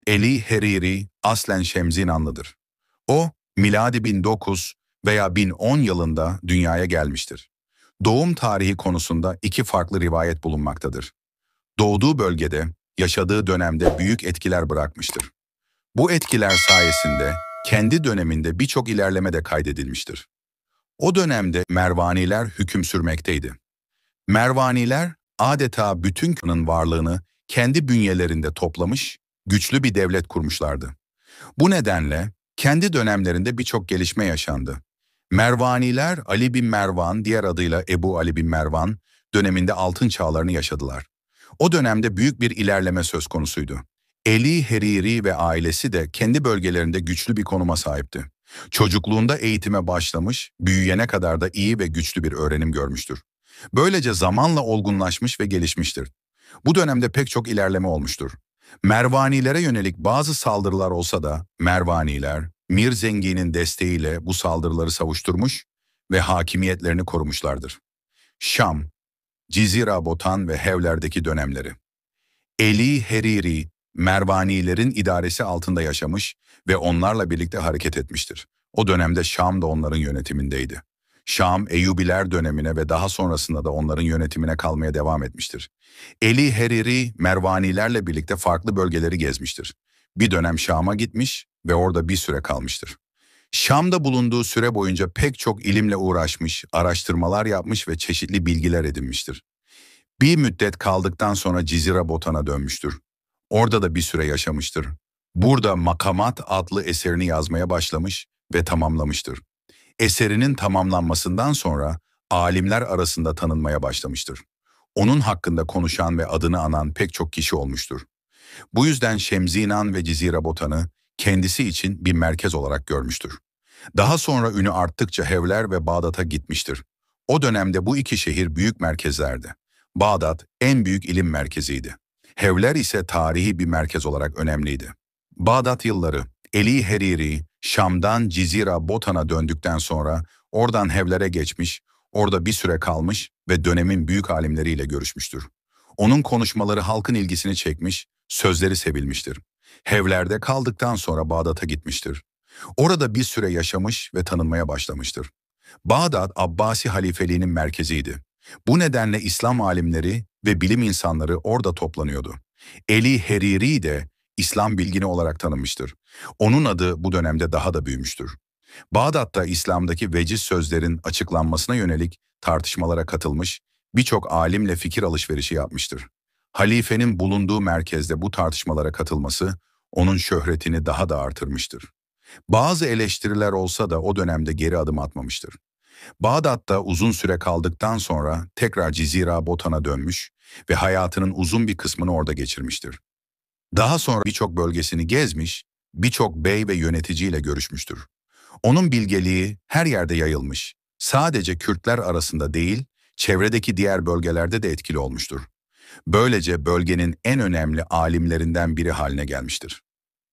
Eli Hariri aslen Şemzinanlıdır. O, miladi 1009 veya 1010 yılında dünyaya gelmiştir. Doğum tarihi konusunda iki farklı rivayet bulunmaktadır. Doğduğu bölgede, yaşadığı dönemde büyük etkiler bırakmıştır. Bu etkiler sayesinde kendi döneminde birçok ilerleme de kaydedilmiştir. O dönemde Mervaniler hüküm sürmekteydi. Mervaniler adeta bütün köyün varlığını kendi bünyelerinde toplamış, güçlü bir devlet kurmuşlardı. Bu nedenle kendi dönemlerinde birçok gelişme yaşandı. Mervaniler Ali bin Mervan, diğer adıyla Ebu Ali bin Mervan döneminde altın çağlarını yaşadılar. O dönemde büyük bir ilerleme söz konusuydu. Eli Hariri ve ailesi de kendi bölgelerinde güçlü bir konuma sahipti. Çocukluğunda eğitime başlamış, büyüyene kadar da iyi ve güçlü bir öğrenim görmüştür. Böylece zamanla olgunlaşmış ve gelişmiştir. Bu dönemde pek çok ilerleme olmuştur. Mervanilere yönelik bazı saldırılar olsa da Mervaniler, Mir Zengi'nin desteğiyle bu saldırıları savuşturmuş ve hakimiyetlerini korumuşlardır. Şam, Cizira Botan ve Hevler'deki dönemleri. Eli Hariri, Mervanilerin idaresi altında yaşamış ve onlarla birlikte hareket etmiştir. O dönemde Şam da onların yönetimindeydi. Şam, Eyyubiler dönemine ve daha sonrasında da onların yönetimine kalmaya devam etmiştir. Eli Hariri, Mervanilerle birlikte farklı bölgeleri gezmiştir. Bir dönem Şam'a gitmiş ve orada bir süre kalmıştır. Şam'da bulunduğu süre boyunca pek çok ilimle uğraşmış, araştırmalar yapmış ve çeşitli bilgiler edinmiştir. Bir müddet kaldıktan sonra Cizira Botan'a dönmüştür. Orada da bir süre yaşamıştır. Burada Makamat adlı eserini yazmaya başlamış ve tamamlamıştır. Eserinin tamamlanmasından sonra alimler arasında tanınmaya başlamıştır. Onun hakkında konuşan ve adını anan pek çok kişi olmuştur. Bu yüzden Şemzinan ve Cizira Botan'ı kendisi için bir merkez olarak görmüştür. Daha sonra ünü arttıkça Hevler ve Bağdat'a gitmiştir. O dönemde bu iki şehir büyük merkezlerdi. Bağdat en büyük ilim merkeziydi. Hevler ise tarihi bir merkez olarak önemliydi. Bağdat yılları, Eli Hariri, Şam'dan Cizira Botan'a döndükten sonra oradan Hevler'e geçmiş, orada bir süre kalmış ve dönemin büyük alimleriyle görüşmüştür. Onun konuşmaları halkın ilgisini çekmiş, sözleri sevilmiştir. Hevler'de kaldıktan sonra Bağdat'a gitmiştir. Orada bir süre yaşamış ve tanınmaya başlamıştır. Bağdat, Abbasi halifeliğinin merkeziydi. Bu nedenle İslam alimleri ve bilim insanları orada toplanıyordu. Eli Hariri de İslam bilgini olarak tanınmıştır. Onun adı bu dönemde daha da büyümüştür. Bağdat'ta İslam'daki veciz sözlerin açıklanmasına yönelik tartışmalara katılmış, birçok alimle fikir alışverişi yapmıştır. Halifenin bulunduğu merkezde bu tartışmalara katılması, onun şöhretini daha da artırmıştır. Bazı eleştiriler olsa da o dönemde geri adım atmamıştır. Bağdat'ta uzun süre kaldıktan sonra tekrar Cizira Botan'a dönmüş ve hayatının uzun bir kısmını orada geçirmiştir. Daha sonra birçok bölgesini gezmiş, birçok bey ve yöneticiyle görüşmüştür. Onun bilgeliği her yerde yayılmış. Sadece Kürtler arasında değil, çevredeki diğer bölgelerde de etkili olmuştur. Böylece bölgenin en önemli alimlerinden biri haline gelmiştir.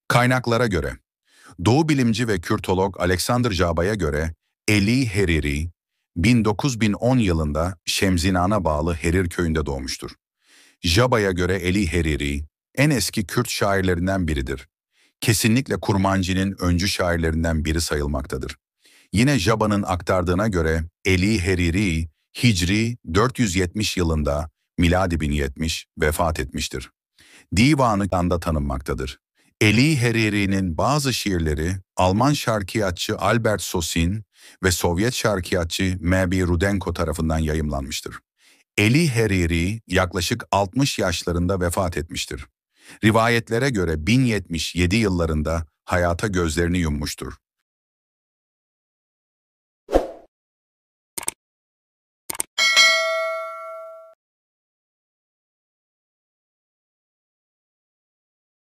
Kaynaklara göre, Doğu bilimci ve Kürtolog Alexander Jaba'ya göre Eli Hariri, 1910 yılında Şemzinan'a bağlı Herir köyünde doğmuştur. Jaba'ya göre Eli Hariri, en eski Kürt şairlerinden biridir. Kesinlikle Kurmanci'nin öncü şairlerinden biri sayılmaktadır. Yine Jaba'nın aktardığına göre Eli Hariri, Hicri 470 yılında, miladi 1070 vefat etmiştir. Divanı tanınmaktadır. Eli Hariri'nin bazı şiirleri Alman şarkiyatçı Albert Sosin ve Sovyet şarkiyatçı M.B. Rudenko tarafından yayımlanmıştır. Eli Hariri yaklaşık 60 yaşlarında vefat etmiştir. Rivayetlere göre 1077 yıllarında hayata gözlerini yummuştur.